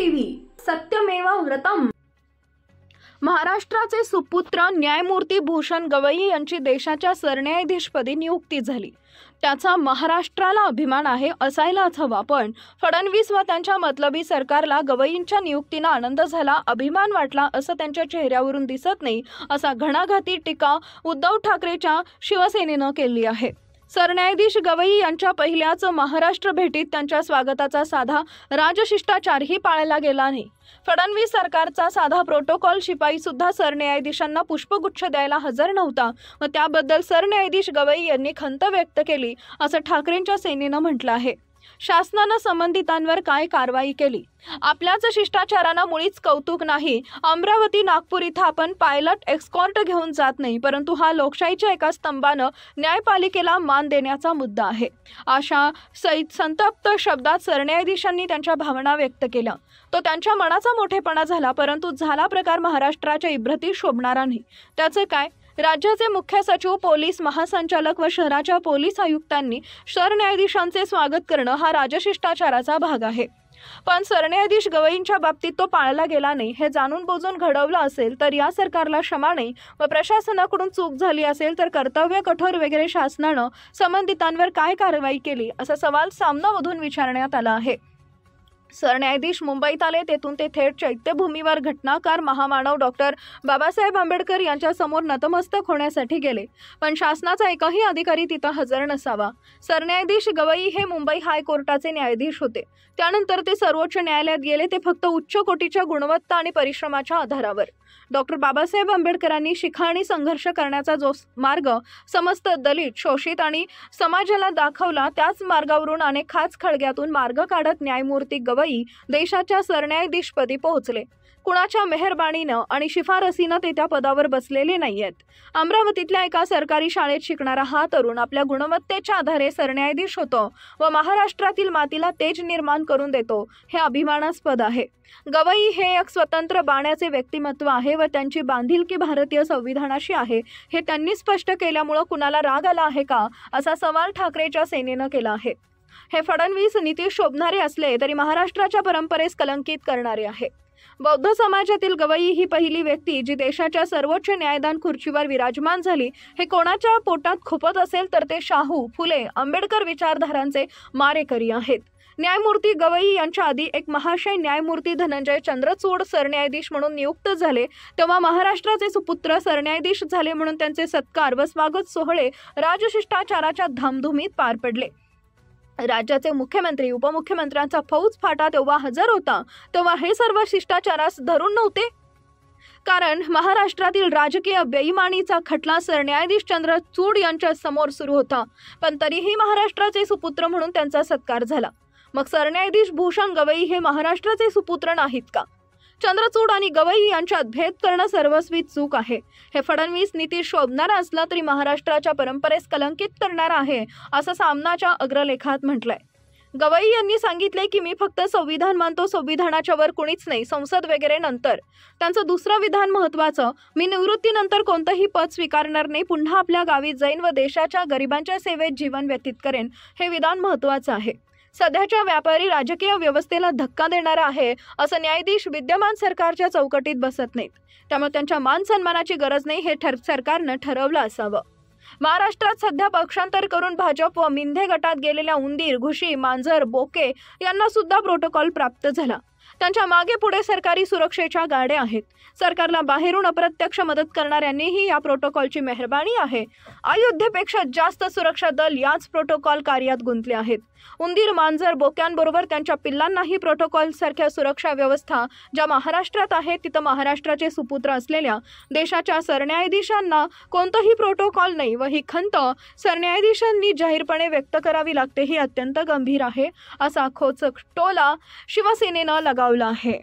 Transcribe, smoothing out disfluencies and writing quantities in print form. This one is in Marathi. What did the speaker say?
टीव्ही सत्यमेव व्रतम। महाराष्ट्राचे सुपुत्र न्यायमूर्ती भूषण गवई यांची देशाच्या सरन्यायाधीशपदी नियुक्ती झाली। त्याचा महाराष्ट्राला अभिमान आहे, असायलाच हवा। पण फडणवीस व त्यांच्या मतलबी सरकारला गवईंच्या नियुक्तीने आनंद झाला, अभिमान वाटला असं त्यांच्या चेहऱ्यावरून दिसत नाही, असा घणाघाती टीका उद्धव ठाकरेच्या शिवसेनेनं केली आहे। सरन्यायाधीश गवई यांच्या पहिल्याच महाराष्ट्र भेटीत त्यांच्या स्वागताचा साधा राजशिष्टाचारही पाळला गेला नाही। फडणवीस सरकारचा साधा प्रोटोकॉल शिपाई सुद्धा सरन्यायाधीशांना पुष्पगुच्छ द्यायला हजर नव्हता व त्याबद्दल सरन्यायाधीश गवई यांनी खंत व्यक्त केली असं ठाकरेंच्या सेनेनं म्हटलं आहे। शासनानं संबंधितांवर काय कारवाई केली? आपल्याच शिष्टाचारांना मुळीच कौतुक नाही। अमरावती नागपूर इथं आपण पायलट एस्कॉर्ट घेऊन जात नाही, परंतु हा लोकशाहीच्या एका स्तंभानं न्यायपालिकेला मान देण्याचा मुद्दा आहे। अशा संतप्त शब्दात सरन्यायाधीशांनी त्यांच्या भावना व्यक्त केल्या। तो त्यांच्या मनाचा मोठेपणा झाला, परंतु झाला प्रकार महाराष्ट्राच्या इब्रती शोभणारा नाही। त्याचं काय? राज्याचे मुख्य सचिव, पोलीस महासंचालक व शहराच्या पोलीस आयुक्तांनी सरन्यायाधीशांचे स्वागत करणं हा राजशिष्टाचाराचा भाग आहे। पण सरन्यायाधीश गवईंच्या बाबतीत तो पाळला गेला नाही। हे जाणून बुजून घडवलं असेल तर या सरकारला क्षमा नाही व प्रशासनाकडून चूक झाली असेल तर कर्तव्य कठोर वगैरे शासनानं संबंधितांवर काय कारवाई केली असा सवाल सामनामधून विचारण्यात आला आहे। सरन्यायाधीश मुंबईत आले, तेथून ते थेट चैत्यभूमीवर घटनाकार महामानव डॉक्टर बाबासाहेब आंबेडकर यांच्या समोर नतमस्तक होण्यासाठी गेले, पण शासनाचा एकही अधिकारी तिथं हजर नसावा। सरन्यायाधीश गवई हे मुंबई हायकोर्टाचे न्यायाधीश होते, त्यानंतर ते सर्वोच्च न्यायालयात गेले, ते फक्त उच्च कोटीच्या गुणवत्ता आणि परिश्रमाच्या आधारावर। डॉक्टर बाबासाहेब आंबेडकरांनी शिखा आणि संघर्ष करण्याचा जो मार्ग समस्त दलित, शोषित आणि समाजाला दाखवला, त्याच मार्गावरून अनेक खाच खळग्यातून मार्ग काढत न्यायमूर्ती गवई देशाच्या सरन्यायाधीशपदी पोहोचले। कुणाच्या मेहरबानीनं आणि शिफारसीनं ते त्या पदावर बसलेले नाहीयेत। अमरावतीतल्या एका सरकारी शाळेत शिकणारा हा तरुण आपल्या गुणवत्तेच्या आधारे सरन्यायाधीश होतो व महाराष्ट्रातील मातीला तेज निर्माण करून देतो, हे अभिमानास्पद आहे। गवई हे एक स्वतंत्र बाण्याचे व्यक्तिमत्व आहे व त्यांची बांधिलकी भारतीय संविधानाशी आहे, हे त्यांनी स्पष्ट केल्यामुळे कुणाला राग आला आहे का असा सवाल ठाकरेच्या सेनेनं केला आहे। हे फडणवीस नीती शोभणारे असले तरी महाराष्ट्राच्या परंपरेस कलंकित करणारे आहे। बौद्ध समाजातील गवई ही पहिली व्यक्ती जी देशाच्या सर्वोच्च न्यायदान खुर्चीवर विराजमान झाली। हे कोणाच्या पोटात खुपत असेल तर ते शाहू, फुले, आंबेडकर विचारधारांचे मारेकरी आहेत। न्यायमूर्ती गवई यांच्या आधी एक महाशय न्यायमूर्ती धनंजय चंद्रचूड सरन्यायाधीश म्हणून नियुक्त झाले, तेव्हा महाराष्ट्राचे सुपुत्र सरन्यायाधीश झाले म्हणून त्यांचे सत्कार व स्वागत सोहळे राजशिष्टाचाराच्या धामधुमीत पार पडले। राज्याचे मुख्यमंत्री, उपमुख्यमंत्र्यांचा फौज फाटा तेव्हा हजर होता, तेव्हा हे सर्व शिष्टाचारास धरून नव्हते। कारण महाराष्ट्रातील राजकीय बेईमानीचा खटला सरन्यायाधीश चंद्रचूड यांच्या समोर सुरू होता, पण तरीही महाराष्ट्राचे सुपुत्र म्हणून त्यांचा सत्कार झाला। मग सरन्यायाधीश भूषण गवई हे महाराष्ट्राचे सुपुत्र नाहीत का? चंद्रचूड आणि गवई यांच्यात भेद करणं सर्वस्वी चूक आहे। हे फडणवीस नीती शोभणारा असला तरी महाराष्ट्राच्या परंपरेस कलंकित करणारा आहे, असं सामनाच्या अग्रलेखात म्हटलंय। गवई यांनी सांगितले की मी फक्त संविधान मानतो, संविधानाच्या वर कुणीच नाही, संसद वगैरे नंतर। त्यांचं दुसरं विधान महत्त्वाचं, मी निवृत्तीनंतर कोणतंही पद स्वीकारणार नाही, पुन्हा आपल्या गावी जाईन व देशाच्या गरिबांच्या सेवेत जीवन व्यतीत करेन, हे विधान महत्त्वाचं आहे। सध्याच्या व्यापारी राजकीय व्यवस्थेला धक्का देणारा आहे असं न्यायाधीश विद्यमान सरकारच्या चौकटीत बसत नाहीत, त्यामुळे त्यांच्या मान सन्मानाची गरज नाही, हे सरकारनं ठरवलं असावं। महाराष्ट्रात सध्या पक्षांतर करून भाजप व मिंधे गटात गेलेल्या उंदीर, घुशी, मांजर, बोके यांना सुद्धा प्रोटोकॉल प्राप्त झाला। त्यांच्या मागे पुढे सरकारी सुरक्षेच्या गाड्या आहेत। सरकारला बाहेरून अप्रत्यक्ष मदत करणाऱ्यांनीही या प्रोटोकॉलची मेहरबानी आहे। अयोध्येपेक्षा जास्त सुरक्षा दल याच प्रोटोकॉल कार्यात गुंतले आहेत। उंदीर, मांजर, बोक्यांबरोबर त्यांच्या पिल्लांनाही प्रोटोकॉल सारख्या सुरक्षा व्यवस्था ज्या महाराष्ट्रात आहे, तिथं महाराष्ट्राचे सुपुत्र असलेल्या देशाच्या सरन्यायाधीशांना कोणतंही प्रोटोकॉल नाही व ही खंत सरन्यायाधीशांनी जाहीरपणे व्यक्त करावी लागते, ही अत्यंत गंभीर आहे, असा खोचक टोला शिवसेनेनं लगावला आहे।